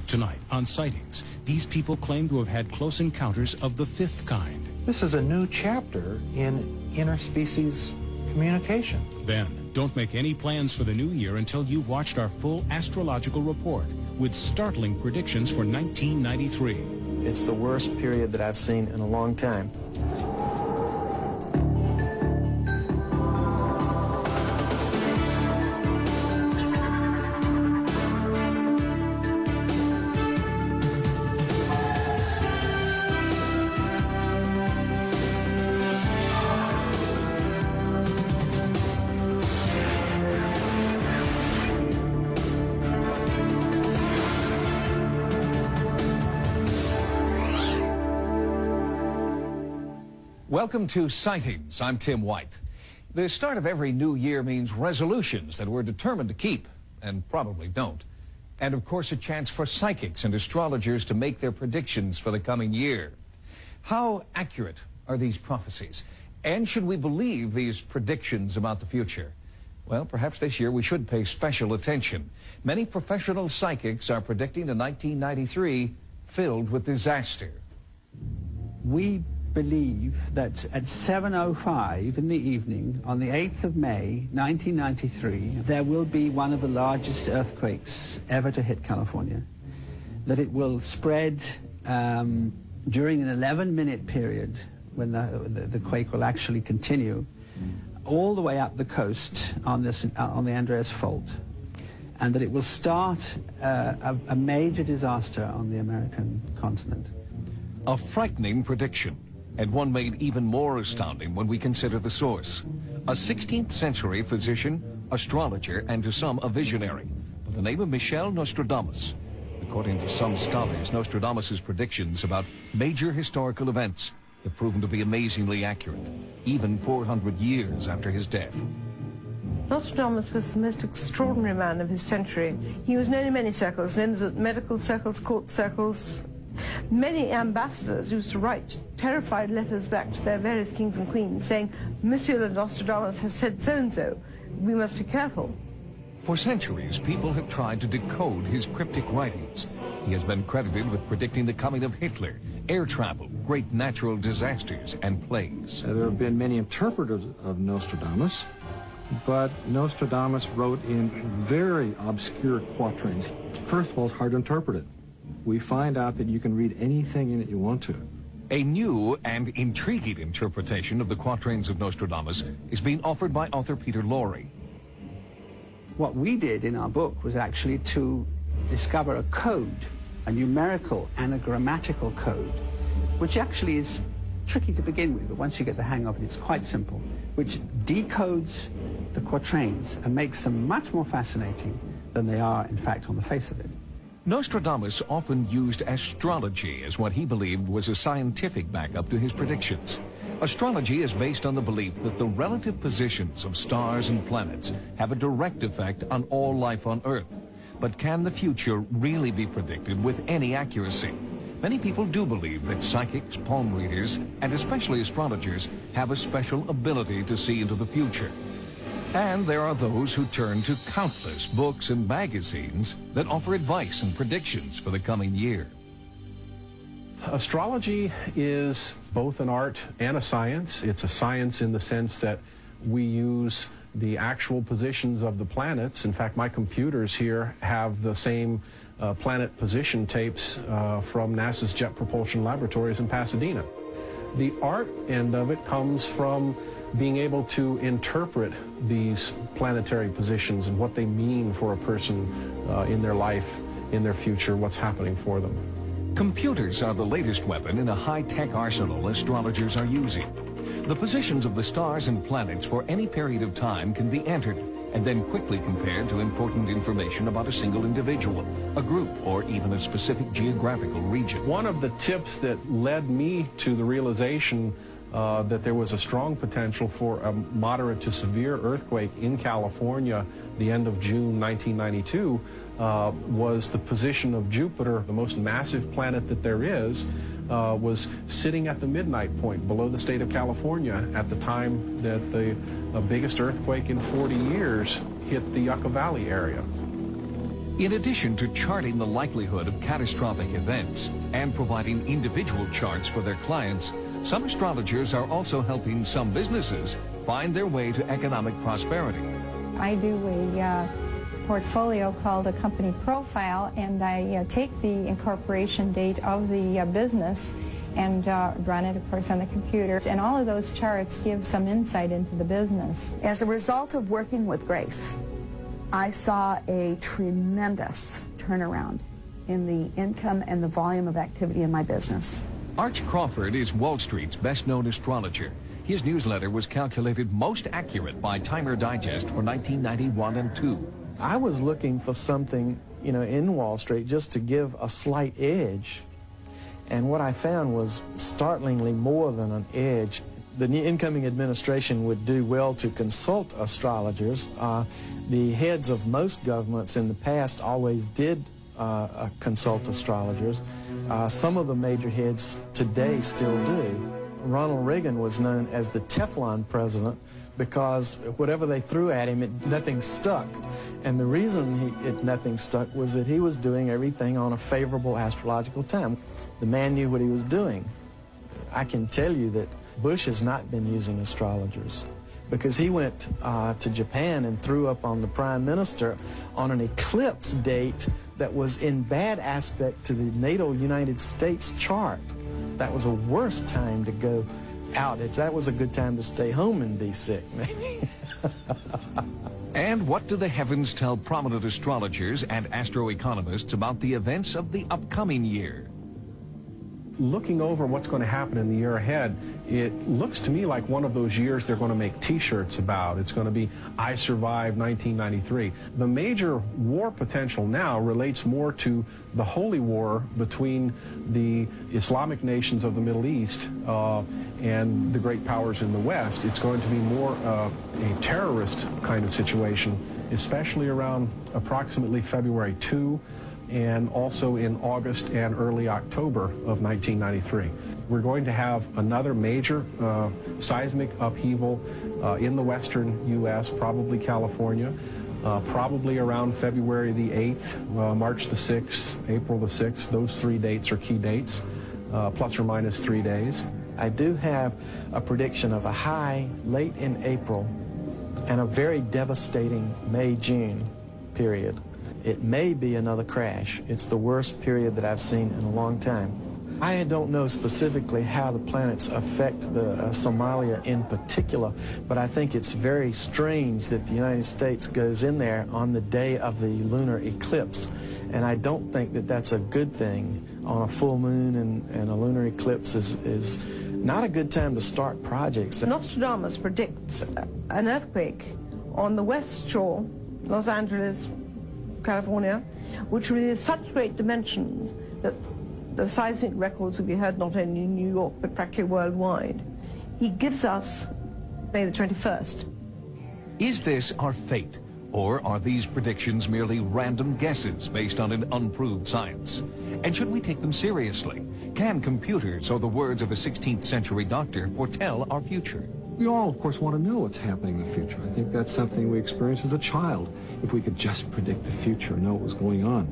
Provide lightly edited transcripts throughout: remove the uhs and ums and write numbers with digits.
Tonight on Sightings, these people claim to have had close encounters of the fifth kind. This is a new chapter in interspecies communication. Then, don't make any plans for the new year until you've watched our full astrological report with startling predictions for 1993. It's the worst period that I've seen in a long time. Welcome to Sightings. I'm Tim White. The start of every new year means resolutions that we're determined to keep, and probably don't. And of course, a chance for psychics and astrologers to make their predictions for the coming year. How accurate are these prophecies? And should we believe these predictions about the future? Well, perhaps this year we should pay special attention. Many professional psychics are predicting a 1993 filled with disaster. We believe that at 7:05 in the evening on the 8th of May 1993 there will be one of the largest earthquakes ever to hit California, that it will spread during an 11-minute period when the quake will actually continue all the way up the coast on the Andreas Fault, and that it will start a major disaster on the American continent. A frightening prediction, and one made even more astounding when we consider the source. A 16th century physician, astrologer, and to some a visionary, by the name of Michel Nostradamus. According to some scholars, Nostradamus' predictions about major historical events have proven to be amazingly accurate, even 400 years after his death. Nostradamus was the most extraordinary man of his century. He was known in many circles, known as medical circles, court circles. Many ambassadors used to write terrified letters back to their various kings and queens saying, Monsieur Nostradamus has said so-and-so, we must be careful. For centuries, people have tried to decode his cryptic writings. He has been credited with predicting the coming of Hitler, air travel, great natural disasters, and plagues. There have been many interpreters of Nostradamus, but Nostradamus wrote in very obscure quatrains. First of all, it's hard to interpret it. We find out that you can read anything in it you want to. A new and intriguing interpretation of the quatrains of Nostradamus is being offered by author Peter Lorre. What we did in our book was actually to discover a code, a numerical and a grammatical code, which actually is tricky to begin with, but once you get the hang of it, it's quite simple, which decodes the quatrains and makes them much more fascinating than they are, in fact, on the face of it. Nostradamus often used astrology as what he believed was a scientific backup to his predictions. Astrology is based on the belief that the relative positions of stars and planets have a direct effect on all life on Earth. But can the future really be predicted with any accuracy? Many people do believe that psychics, palm readers, and especially astrologers have a special ability to see into the future. And there are those who turn to countless books and magazines that offer advice and predictions for the coming year. Astrology is both an art and a science. It's a science in the sense that we use the actual positions of the planets. In fact, my computers here have the same planet position tapes from NASA's Jet Propulsion Laboratories in Pasadena. The art end of it comes from being able to interpret these planetary positions and what they mean for a person in their life, in their future, what's happening for them. Computers are the latest weapon in a high-tech arsenal astrologers are using. The positions of the stars and planets for any period of time can be entered and then quickly compared to important information about a single individual, a group, or even a specific geographical region. One of the tips that led me to the realization that there was a strong potential for a moderate to severe earthquake in California the end of June 1992 was the position of Jupiter, the most massive planet that there is, was sitting at the midnight point below the state of California at the time that the biggest earthquake in 40 years hit the Yucca Valley area. In addition to charting the likelihood of catastrophic events and providing individual charts for their clients, some astrologers are also helping some businesses find their way to economic prosperity. I do a portfolio called a company profile, and I take the incorporation date of the business and run it, of course, on the computer. And all of those charts give some insight into the business. As a result of working with Grace, I saw a tremendous turnaround in the income and the volume of activity in my business. Arch Crawford is Wall Street's best-known astrologer. His newsletter was calculated most accurate by Timer Digest for 1991 and 2. I was looking for something, in Wall Street just to give a slight edge. And what I found was startlingly more than an edge. The incoming administration would do well to consult astrologers. The heads of most governments in the past always did consult astrologers. Some of the major heads today still do. Ronald Reagan was known as the Teflon president because whatever they threw at him, nothing stuck. And the reason nothing stuck was that he was doing everything on a favorable astrological time. The man knew what he was doing. I can tell you that Bush has not been using astrologers, because he went to Japan and threw up on the prime minister on an eclipse date that was in bad aspect to the natal United States chart. That was a worse time to go out. That was a good time to stay home and be sick, maybe. And what do the heavens tell prominent astrologers and astroeconomists about the events of the upcoming year? Looking over what's going to happen in the year ahead, it looks to me like one of those years they're going to make T-shirts about. It's going to be I Survived 1993. The major war potential now relates more to the holy war between the Islamic nations of the Middle East and the great powers in the West. It's going to be more a terrorist kind of situation, especially around approximately February 2. And also in August and early October of 1993. We're going to have another major seismic upheaval in the western U.S., probably California, probably around February the 8th, March the 6th, April the 6th. Those 3 dates are key dates, plus or minus 3 days. I do have a prediction of a high late in April and a very devastating May-June period. It may be another crash. It's the worst period that I've seen in a long time. I don't know specifically how the planets affect Somalia in particular, but I think it's very strange that the United States goes in there on the day of the lunar eclipse, and I don't think that that's a good thing. On a full moon and a lunar eclipse is not a good time to start projects. Nostradamus predicts an earthquake on the west shore, Los Angeles, California, which will be of such great dimensions that the seismic records will be heard not only in New York but practically worldwide. He gives us May the 21st. Is this our fate, or are these predictions merely random guesses based on an unproved science? And should we take them seriously? Can computers, or the words of a 16th century doctor, foretell our future? We all, of course, want to know what's happening in the future. I think that's something we experienced as a child. If we could just predict the future and know what was going on.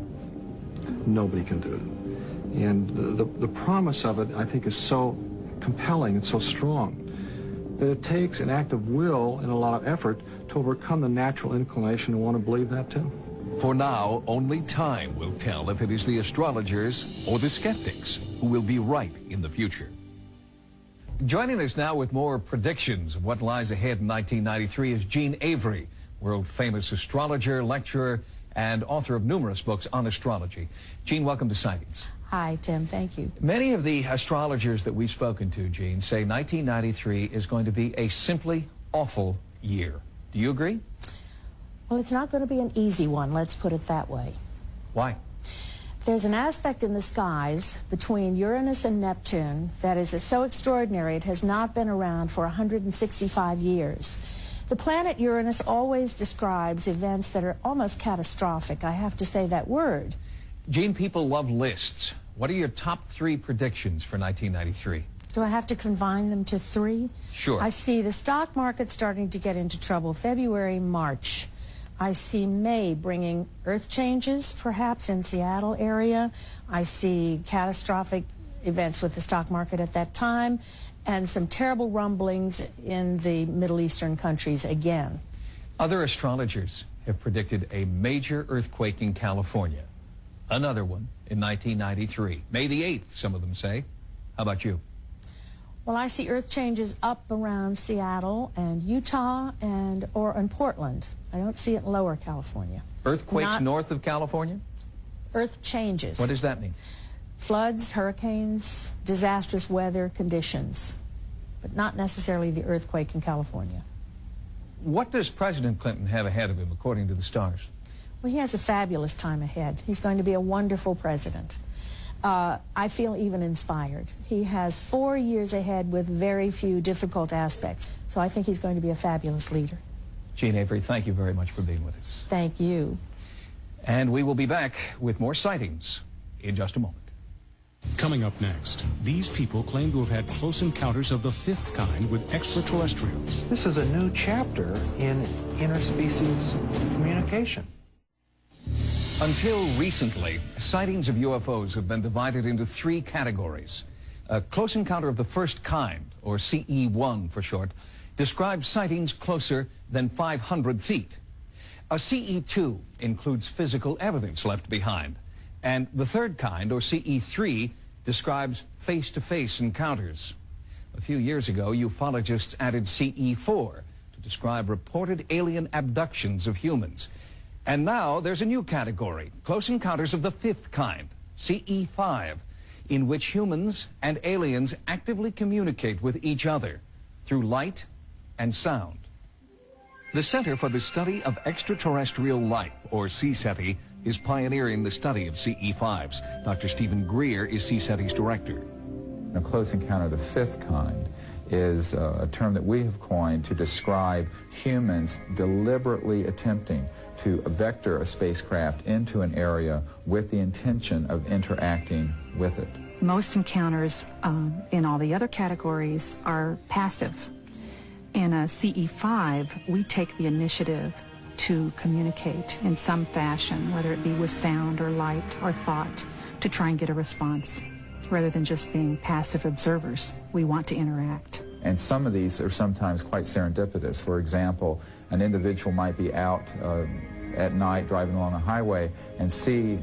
Nobody can do it. And the promise of it, I think, is so compelling and so strong that it takes an act of will and a lot of effort to overcome the natural inclination to want to believe that too. For now, only time will tell if it is the astrologers or the skeptics who will be right in the future. Joining us now with more predictions of what lies ahead in 1993 is Gene Avery, world-famous astrologer, lecturer, and author of numerous books on astrology. Gene, welcome to Sightings. Hi, Tim. Thank you. Many of the astrologers that we've spoken to, Gene, say 1993 is going to be a simply awful year. Do you agree? Well, it's not going to be an easy one, let's put it that way. Why? There's an aspect in the skies between Uranus and Neptune that is so extraordinary it has not been around for 165 years. The planet Uranus always describes events that are almost catastrophic. I have to say that word. Gene, people love lists. What are your top 3 predictions for 1993? Do I have to confine them to 3? Sure. I see the stock market starting to get into trouble February, March. I see May bringing earth changes, perhaps, in Seattle area. I see catastrophic events with the stock market at that time, and some terrible rumblings in the Middle Eastern countries again. Other astrologers have predicted a major earthquake in California. Another one in 1993. May the 8th, some of them say. How about you? Well, I see earth changes up around Seattle and Utah and Portland. I don't see it in Lower California. Earthquakes north of California? Earth changes. What does that mean? Floods, hurricanes, disastrous weather conditions, but not necessarily the earthquake in California. What does President Clinton have ahead of him, according to the stars? Well, he has a fabulous time ahead. He's going to be a wonderful president. I feel even inspired. He has 4 years ahead with very few difficult aspects, so I think he's going to be a fabulous leader. Jean Avery, thank you very much for being with us. Thank you. And we will be back with more sightings in just a moment. Coming up next, these people claim to have had close encounters of the fifth kind with extraterrestrials. This is a new chapter in interspecies communication. Until recently, sightings of UFOs have been divided into 3 categories. A close encounter of the first kind, or CE1 for short, describes sightings closer than 500 feet. A CE2 includes physical evidence left behind. And the third kind, or CE3, describes face-to-face encounters. A few years ago, ufologists added CE4 to describe reported alien abductions of humans. And now there's a new category, close encounters of the fifth kind, CE5, in which humans and aliens actively communicate with each other through light and sound. The Center for the Study of Extraterrestrial Life, or CSETI, is pioneering the study of CE5s. Dr. Stephen Greer is CSETI's director. A close encounter of the fifth kind is a term that we have coined to describe humans deliberately attempting to vector a spacecraft into an area with the intention of interacting with it. Most encounters in all the other categories are passive. In a CE5, we take the initiative to communicate in some fashion, whether it be with sound or light or thought, to try and get a response. Rather than just being passive observers, we want to interact. And some of these are sometimes quite serendipitous. For example, an individual might be out at night driving along a highway and see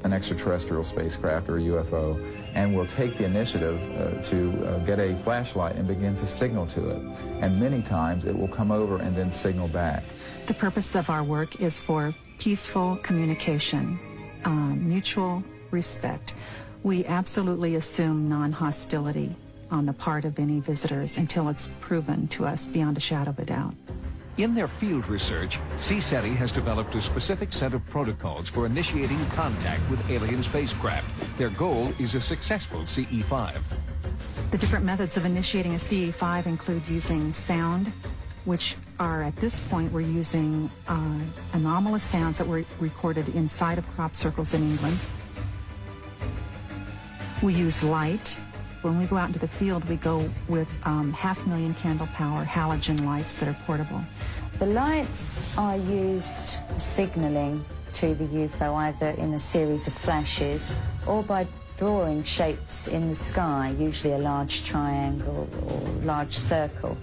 an extraterrestrial spacecraft or a UFO, and will take the initiative to get a flashlight and begin to signal to it. And many times it will come over and then signal back. The purpose of our work is for peaceful communication, mutual respect. We absolutely assume non-hostility on the part of any visitors until it's proven to us beyond a shadow of a doubt. In their field research, CSETI has developed a specific set of protocols for initiating contact with alien spacecraft. Their goal is a successful CE5. The different methods of initiating a CE5 include using sound, which are, at this point, we're using anomalous sounds that were recorded inside of crop circles in England. We use light. When we go out into the field, we go with 500,000 candle power halogen lights that are portable. The lights are used signaling to the UFO either in a series of flashes or by drawing shapes in the sky, usually a large triangle or large circle.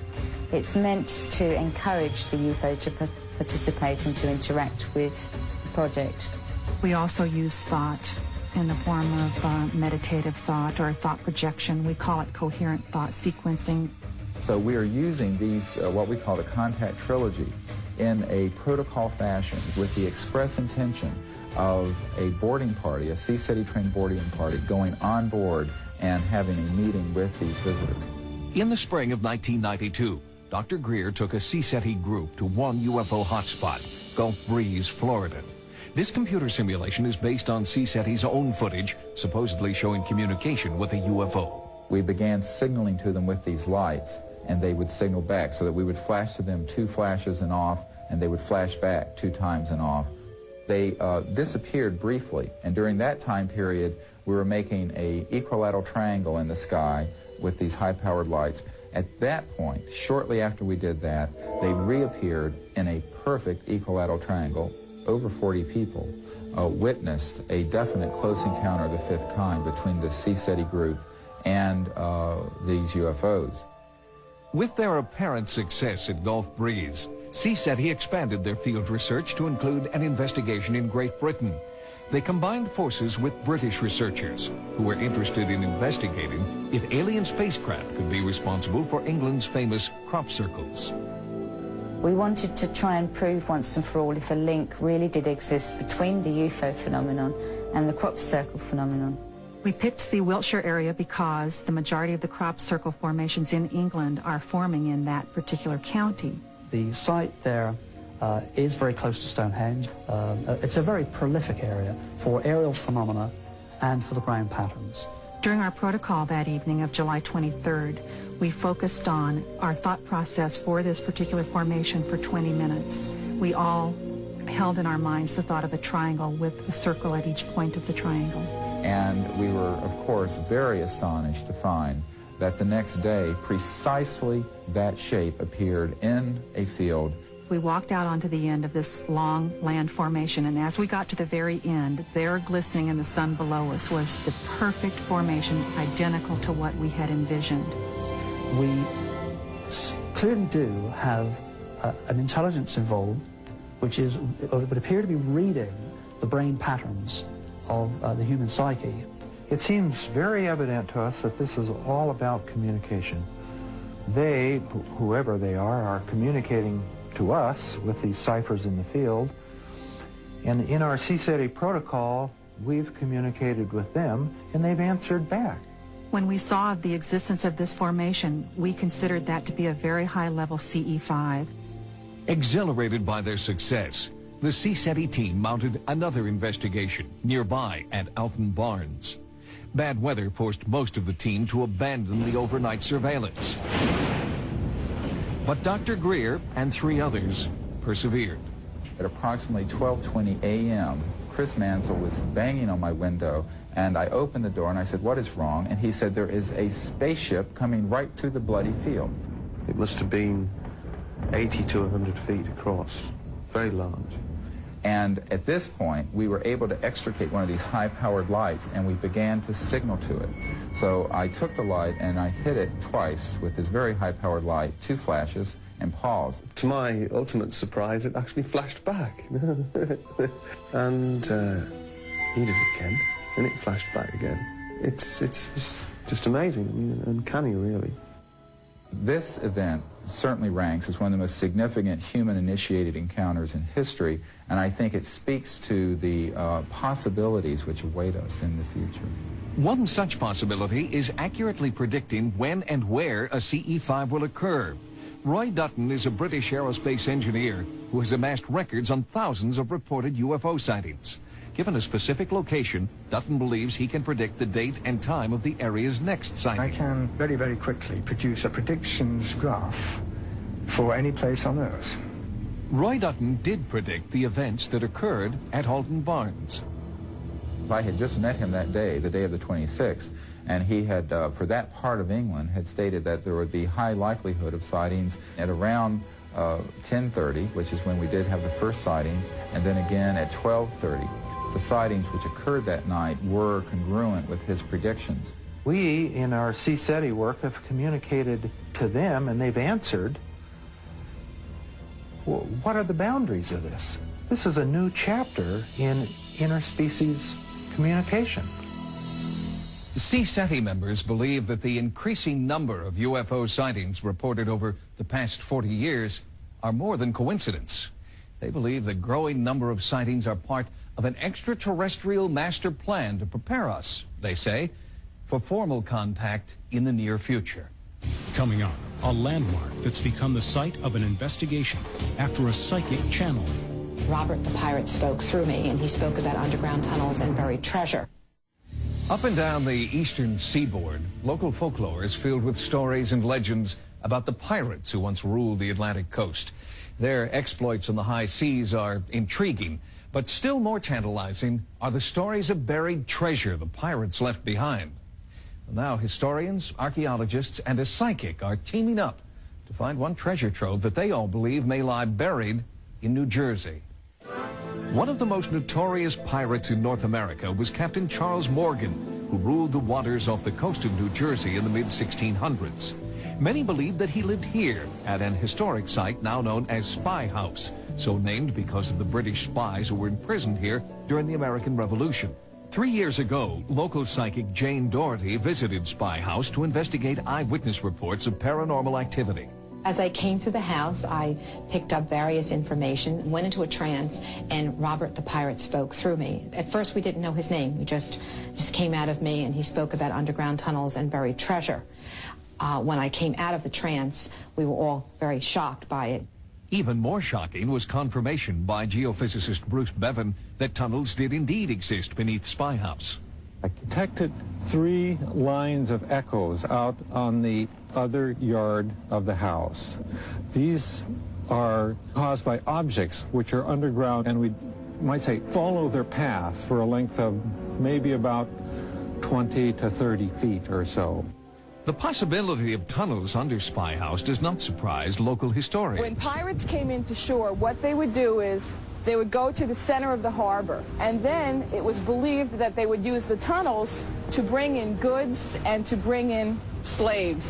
It's meant to encourage the UFO to participate and to interact with the project. We also use thought in the form of meditative thought or thought projection. We call it coherent thought sequencing. So we are using these, what we call the contact trilogy, in a protocol fashion with the express intention of a boarding party, a CSETI trained boarding party, going on board and having a meeting with these visitors. In the spring of 1992, Dr. Greer took a CSETI group to one UFO hotspot, Gulf Breeze, Florida. This computer simulation is based on CSETI's own footage, supposedly showing communication with a UFO. We began signaling to them with these lights, and they would signal back so that we would flash to them 2 flashes and off, and they would flash back 2 times and off. They disappeared briefly, and during that time period, we were making an equilateral triangle in the sky with these high-powered lights, At that point, shortly after we did that, they reappeared in a perfect equilateral triangle. Over 40 people witnessed a definite close encounter of the fifth kind between the CSETI group and these UFOs. With their apparent success at Gulf Breeze, CSETI expanded their field research to include an investigation in Great Britain. They combined forces with British researchers who were interested in investigating if alien spacecraft could be responsible for England's famous crop circles. We wanted to try and prove once and for all if a link really did exist between the UFO phenomenon and the crop circle phenomenon. We picked the Wiltshire area because the majority of the crop circle formations in England are forming in that particular county. The site there is very close to Stonehenge. It's a very prolific area for aerial phenomena and for the ground patterns. During our protocol that evening of July 23rd, we focused on our thought process for this particular formation for 20 minutes. We all held in our minds the thought of a triangle with a circle at each point of the triangle. And we were, of course, very astonished to find that the next day, precisely that shape appeared in a field. We walked out onto the end of this long land formation, and as we got to the very end, there glistening in the sun below us was the perfect formation, identical to what we had envisioned. We clearly do have an intelligence involved, which would appear to be reading the brain patterns of the human psyche. It seems very evident to us that this is all about communication. They, whoever they are communicating to us with these ciphers in the field. And in our CSETI protocol, we've communicated with them, and they've answered back. When we saw the existence of this formation, we considered that to be a very high-level CE5. Exhilarated by their success, the CSETI team mounted another investigation nearby at Alton Barnes. Bad weather forced most of the team to abandon the overnight surveillance. But Dr. Greer and 3 others persevered. At approximately 12:20 a.m., Chris Mansell was banging on my window, and I opened the door and I said, "What is wrong?" And he said, "There is a spaceship coming right through the bloody field." It must have been 80 to 100 feet across, very large. And at this point, we were able to extricate one of these high-powered lights, and we began to signal to it. So I took the light and I hit it twice with this very high-powered light, 2 flashes, and paused. To my ultimate surprise, it actually flashed back. And he did it again, and it flashed back again. It's just amazing, I mean, uncanny, really. This event certainly ranks as one of the most significant human-initiated encounters in history, and I think it speaks to the possibilities which await us in the future. One such possibility is accurately predicting when and where a CE5 will occur. Roy Dutton is a British aerospace engineer who has amassed records on thousands of reported UFO sightings. Given a specific location, Dutton believes he can predict the date and time of the area's next sighting. I can very, very quickly produce a predictions graph for any place on Earth. Roy Dutton did predict the events that occurred at Alton Barnes. I had just met him that day, the day of the 26th, and he had, for that part of England, had stated that there would be high likelihood of sightings at around 10:30, which is when we did have the first sightings, and then again at 12:30. The sightings which occurred that night were congruent with his predictions. We, in our CSETI work, have communicated to them, and they've answered. What are the boundaries of this? This is a new chapter in interspecies communication. CSETI members believe that the increasing number of UFO sightings reported over the past 40 years are more than coincidence. They believe the growing number of sightings are part of an extraterrestrial master plan to prepare us, they say, for formal contact in the near future. Coming up, a landmark that's become the site of an investigation after a psychic channeling. Robert the pirate spoke through me, and he spoke about underground tunnels and buried treasure. Up and down the eastern seaboard, local folklore is filled with stories and legends about the pirates who once ruled the Atlantic coast. Their exploits on the high seas are intriguing, but still more tantalizing are the stories of buried treasure the pirates left behind. Now historians, archaeologists, and a psychic are teaming up to find one treasure trove that they all believe may lie buried in New Jersey. One of the most notorious pirates in North America was Captain Charles Morgan, who ruled the waters off the coast of New Jersey in the mid-1600s. Many believe that he lived here at an historic site now known as Spy House, so named because of the British spies who were imprisoned here during the American Revolution. 3 years ago, local psychic Jane Doherty visited Spy House to investigate eyewitness reports of paranormal activity. As I came through the house, I picked up various information, went into a trance, and Robert the pirate spoke through me. At first, we didn't know his name. He just came out of me, and he spoke about underground tunnels and buried treasure. When I came out of the trance, we were all very shocked by it. Even more shocking was confirmation by geophysicist Bruce Bevan that tunnels did indeed exist beneath Spy House. I detected 3 lines of echoes out on the other yard of the house. These are caused by objects which are underground, and we might say follow their path for a length of maybe about 20 to 30 feet or so. The possibility of tunnels under Spy House does not surprise local historians. When pirates came into shore, what they would do is they would go to the center of the harbor, and then it was believed that they would use the tunnels to bring in goods and to bring in slaves.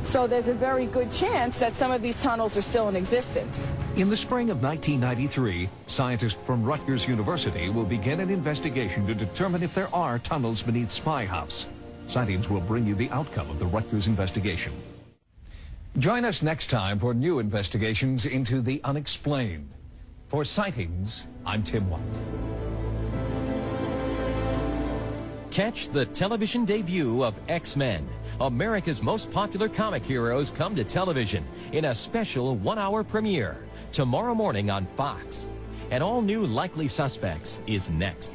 So there's a very good chance that some of these tunnels are still in existence. In the spring of 1993, scientists from Rutgers University will begin an investigation to determine if there are tunnels beneath Spy House. Sightings will bring you the outcome of the Rutgers investigation. Join us next time for new investigations into the unexplained. For Sightings, I'm Tim White. Catch the television debut of X-Men. America's most popular comic heroes come to television in a special 1-hour premiere tomorrow morning on Fox. And all new Likely Suspects is next.